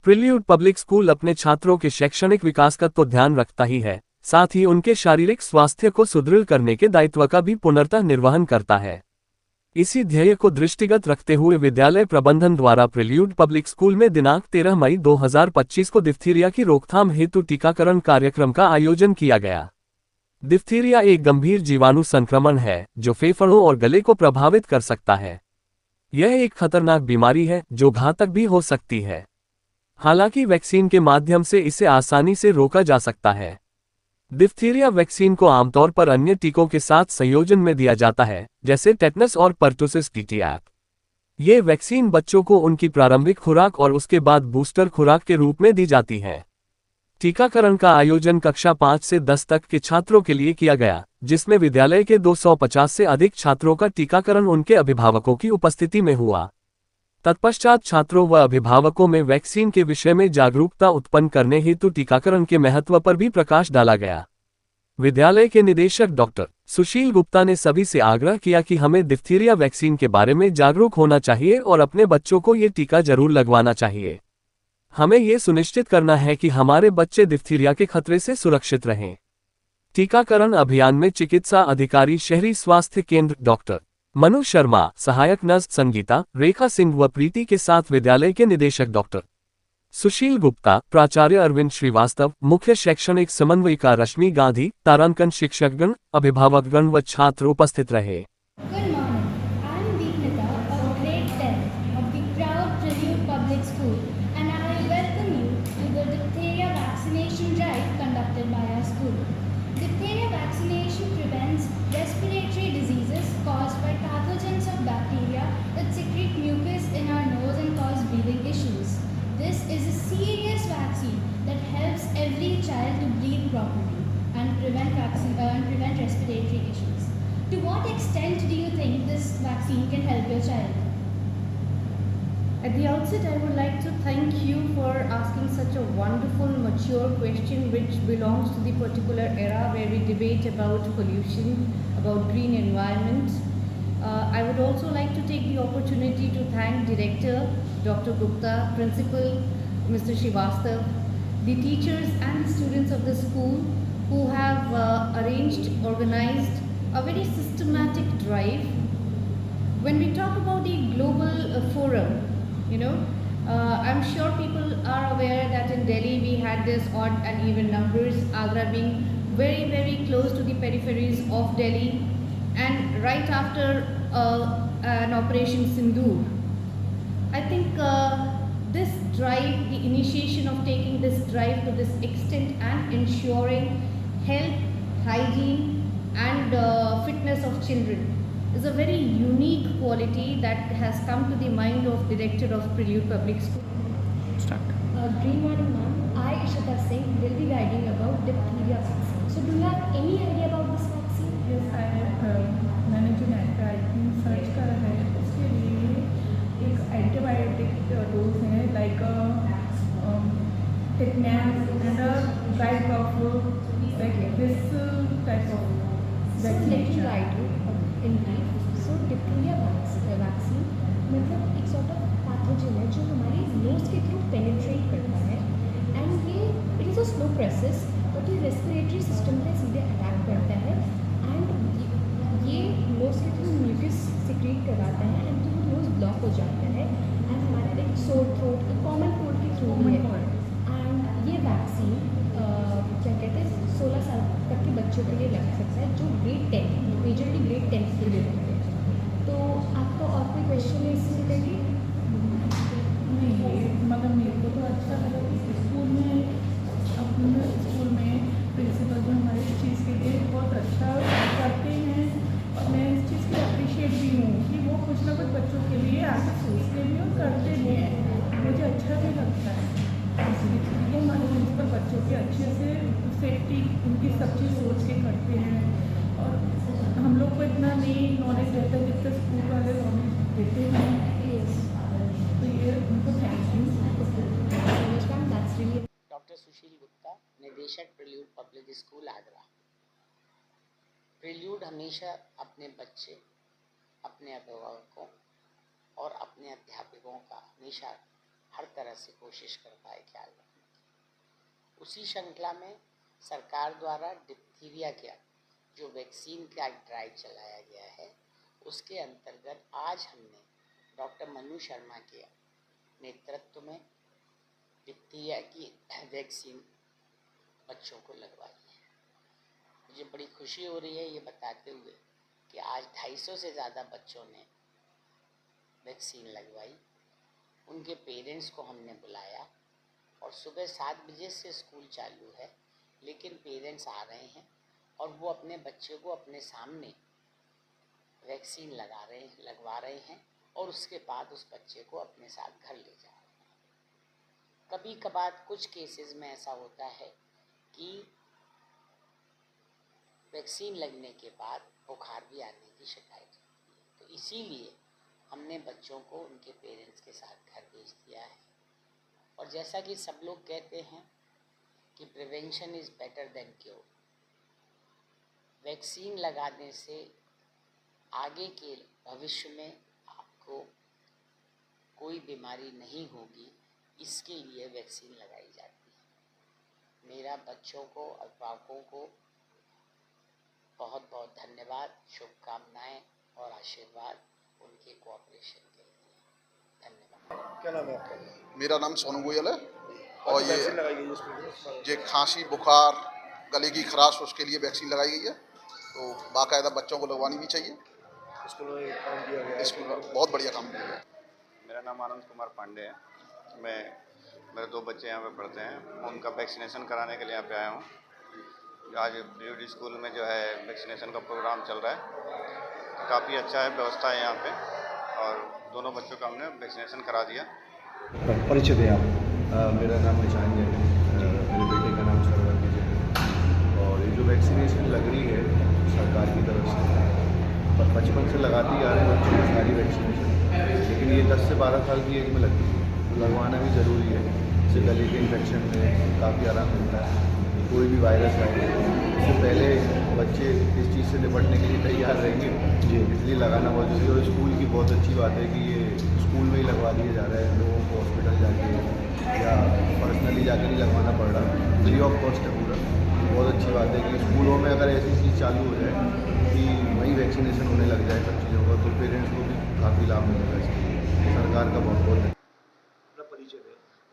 Prelude public school अपने छात्रों के शैक्षणिक विकास का तो ध्यान रखता ही है, साथ ही उनके शारीरिक स्वास्थ्य को सुदृढ़ करने के दायित्व का भी पूर्णतः निर्वहन करता है। इसी ध्येय को दृष्टिगत रखते हुए विद्यालय प्रबंधन द्वारा प्रिल्यूड पब्लिक स्कूल में दिनांक 13 मई 2025 को डिप्थीरिया की रोकथाम हेतु टीकाकरण कार्यक्रम का आयोजन किया गया। डिप्थीरिया एक गंभीर जीवाणु संक्रमण है जो फेफड़ों और गले को प्रभावित कर सकता है। यह एक खतरनाक बीमारी है जो घातक भी हो सकती है। हालांकि वैक्सीन के माध्यम से इसे आसानी से रोका जा सकता है। डिप्थीरिया वैक्सीन को आमतौर पर अन्य टीकों के साथ संयोजन में दिया जाता है, जैसे टेटनस और पर्टुसिस टीटीएफ। ये वैक्सीन बच्चों को उनकी प्रारंभिक खुराक और उसके बाद बूस्टर खुराक के रूप में दी जाती है। टीकाकरण का आयोजन कक्षा 5 से 10 तक के छात्रों के लिए किया गया, जिसमें विद्यालय के 250 से अधिक छात्रों का टीकाकरण उनके अभिभावकों की उपस्थिति में हुआ। तत्पश्चात छात्रों व अभिभावकों में वैक्सीन के विषय में जागरूकता उत्पन्न करने हेतु टीकाकरण के महत्व पर भी प्रकाश डाला गया। विद्यालय के निदेशक डॉक्टर सुशील गुप्ता ने सभी से आग्रह किया कि हमें डिप्थीरिया वैक्सीन के बारे में जागरूक होना चाहिए और अपने बच्चों को ये टीका जरूर लगवाना चाहिए। हमें ये सुनिश्चित करना है कि हमारे बच्चे डिप्थीरिया के खतरे से सुरक्षित रहें। टीकाकरण अभियान में चिकित्सा अधिकारी शहरी स्वास्थ्य केंद्र डॉक्टर मनु शर्मा, सहायक नर्स संगीता, रेखा सिंह व प्रीति के साथ विद्यालय के निदेशक डॉक्टर सुशील गुप्ता, प्राचार्य अरविंद श्रीवास्तव, मुख्य शैक्षणिक समन्वयिका रश्मि गांधी, तारांकन शिक्षकगण, अभिभावकगण व छात्र उपस्थित रहे। Good morning. I am Deepnita of grade 10 of the Proud Prelude Public School, and I welcome you to the diphtheria vaccination drive conducted by our school. Diphtheria vaccination prevents respiratory diseases caused by pathogens of bacteria that secrete mucus in our nose and cause breathing issues. This is a serious vaccine that helps every child to breathe properly and prevent respiratory issues. To what extent do you think this vaccine can help your child? At the outset, I would like to thank you for asking such a wonderful, mature question which belongs to the particular era where we debate about pollution, about green environment. I would also like to take the opportunity to thank Director Dr. Gupta, Principal Mr. Srivastav, the teachers and the students of the school who have organized a very systematic drive. When we talk about the global forum, I'm sure people are aware that in Delhi we had this odd and even numbers, Agra being very, very close to the peripheries of Delhi, and right after an Operation Sindoor. I think this drive, the initiation of taking this drive to this extent and ensuring health, hygiene and fitness of children is a very unique quality that has come to the mind of Director of Prelude Public School. Good morning, ma'am. I, Ishita Singh, will be guiding about diphtheria vaccine. So, do you have any idea about this vaccine? Yes, I have. मैंने जो net पे आई थी search करा है, उसके लिए एक antibiotic dose है like tetanus and a type of like this type of So, let me vaccination. guide you in brief. So, diphtheria vaccine मतलब एक sort of pathogen है जो हमारी nose के through penetrate करता है, and ये it is a slow process, but ये respiratory system पे सीधे attack करता है, and ये nose के through mucus secrete करवाता है, and तो nose block हो जाता है, and हमारे like sore throat, common cold के through भी है, and ये vaccine क्या कहते हैं 16 साल तक के बच्चों के लिए लग सकता है जो ग्रेड 10 मेजरली ग्रेड 10 के लिए लगते हैं। तो आपका और कोई क्वेश्चन है इससे रिलेटेड? नहीं, मतलब मेरे को तो अच्छा लगा कि स्कूल में अपने स्कूल में प्रिंसिपल जो हमारे इस चीज़ के लिए बहुत अच्छा करते हैं, और मैं इस चीज़ की अप्रिशिएट भी हूँ कि वो कुछ ना कुछ बच्चों के लिए आगे सोचते भी और करते भी हैं। मुझे अच्छा भी लगता है इसलिए हमारे प्रिंसिपल बच्चों के अच्छे से सेफ्टी उनकी सब चीज़ सोच के करते हैं, और हम लोग को इतना नहीं नॉलेज रहता है जितना स्कूल वाले नॉलेज देते हैं। तो ये उनको थैंक यू। डॉक्टर सुशील गुप्ता, निदेशक prelude public school Agra. Prelude हमेशा अपने बच्चे, अपने अभिभावकों और अपने अध्यापकों का हमेशा हर तरह से कोशिश करता है ख्याल रखने की। उसी श्रृंखला में सरकार द्वारा डिप्थीरिया का जो वैक्सीन का ड्राइव चलाया गया है, उसके अंतर्गत आज हमने डॉक्टर मनु शर्मा के नेतृत्व में डिप्थीरिया की वैक्सीन बच्चों को लगवाई है। मुझे बड़ी खुशी हो रही है ये बताते हुए कि आज 250 से ज़्यादा बच्चों ने वैक्सीन लगवाई। उनके पेरेंट्स को हमने बुलाया और सुबह 7 बजे से स्कूल चालू है, लेकिन पेरेंट्स आ रहे हैं और वो अपने बच्चे को अपने सामने वैक्सीन लगवा रहे हैं और उसके बाद उस बच्चे को अपने साथ घर ले जा रहे हैं। कभी कभार कुछ केसेस में ऐसा होता है कि वैक्सीन लगने के बाद बुखार भी आने की शिकायत होती है, तो इसीलिए हमने बच्चों को उनके पेरेंट्स के साथ घर भेज दिया है। और जैसा कि सब लोग कहते हैं कि prevention is better than cure, vaccine लगाने से आगे के भविष्य में आपको कोई बीमारी नहीं होगी, इसके लिए वैक्सीन लगाई जाती है। मेरा बच्चों को, अभिभावकों को बहुत बहुत धन्यवाद, शुभकामनाएं और आशीर्वाद उनके कोऑपरेशन के लिए। धन्यवाद। क्या नाम है आपका? मेरा नाम सोनू गोयल है और और वैक्सीन लगाई गई है इसमें? ये खांसी, बुखार, गले की खराश, उसके लिए वैक्सीन लगाई गई है। तो बाकायदा बच्चों को लगवानी भी चाहिए। स्कूल में काम किया गया है? स्कूल में बहुत बढ़िया काम किया है। मेरा नाम आनंद कुमार पांडे है। मेरे 2 बच्चे यहाँ पे पढ़ते हैं, मैं उनका वैक्सीनेशन कराने के लिए यहाँ पे आया हूँ। आज BUD स्कूल में जो है वैक्सीनेशन का प्रोग्राम चल रहा है, काफ़ी अच्छा है, व्यवस्था है यहाँ पे और दोनों बच्चों का हमने वैक्सीनेशन करा दिया। परिचय दें आप। मेरा नाम निशान जैन है, मेरे बेटे का नाम सरवर विजय है। और ये जो वैक्सीनेशन लग रही है सरकार की तरफ से, बचपन से लगाती आ रहे हैं बच्चों को सारी वैक्सीनेशन, लेकिन ये 10 से 12 साल की एज में लगती है, तो लगवाना भी ज़रूरी है। इससे गले के इन्फेक्शन में काफ़ी आराम मिलता है। कोई भी वायरस आए इससे पहले बच्चे इस चीज़ से निपटने के लिए तैयार रहेंगे जी, इसलिए लगाना बहुत जरूरी है। और स्कूल की बहुत अच्छी बात है कि ये स्कूल में ही लगवा दिया जा रहा है, लोगों को हॉस्पिटल जाके या पर्सनली जाके नहीं लगवाना पड़ रहा, फ्री ऑफ कॉस्ट है पूरा। बहुत अच्छी बात है कि स्कूलों में अगर ऐसी चीज़ चालू हो जाए कि वही वैक्सीनेशन होने लग जाए सब चीज़ों का, तो पेरेंट्स को भी काफ़ी लाभ मिलेगा। इसके सरकार का बहुत बहुत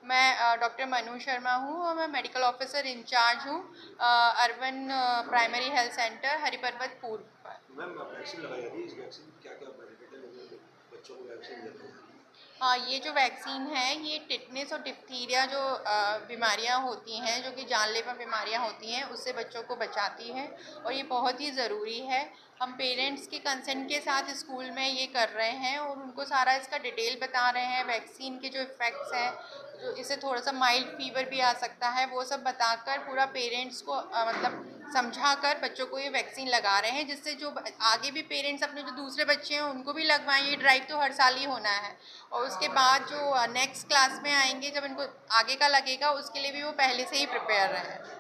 मैं डॉक्टर मनु शर्मा हूँ और मैं मेडिकल ऑफिसर इंचार्ज हूँ urban primary health centre Hariparvat पूर्व। मैम वैक्सीन लगाई जाती है, इस वैक्सीन क्या क्या बेनिफिट है लोगों को, बच्चों को वैक्सीन देते हैं? ये जो वैक्सीन है ये टिटनेस और डिप्थीरिया जो बीमारियां होती हैं, जो कि जानलेवा बीमारियां होती हैं, उससे बच्चों को बचाती है और ये बहुत ही ज़रूरी है। हम पेरेंट्स के कंसेंट के साथ स्कूल में ये कर रहे हैं और उनको सारा इसका डिटेल बता रहे हैं, वैक्सीन के जो इफ़ेक्ट्स हैं, जो इससे थोड़ा सा माइल्ड फीवर भी आ सकता है, वो सब बताकर पूरा पेरेंट्स को मतलब समझाकर बच्चों को ये वैक्सीन लगा रहे हैं, जिससे जो आगे भी पेरेंट्स अपने जो दूसरे बच्चे हैं उनको भी लगवाएं। ये ड्राइव तो हर साल ही होना है और उसके बाद जो नेक्स्ट क्लास में आएंगे जब इनको आगे का लगेगा, उसके लिए भी वो पहले से ही प्रिपेयर रहें।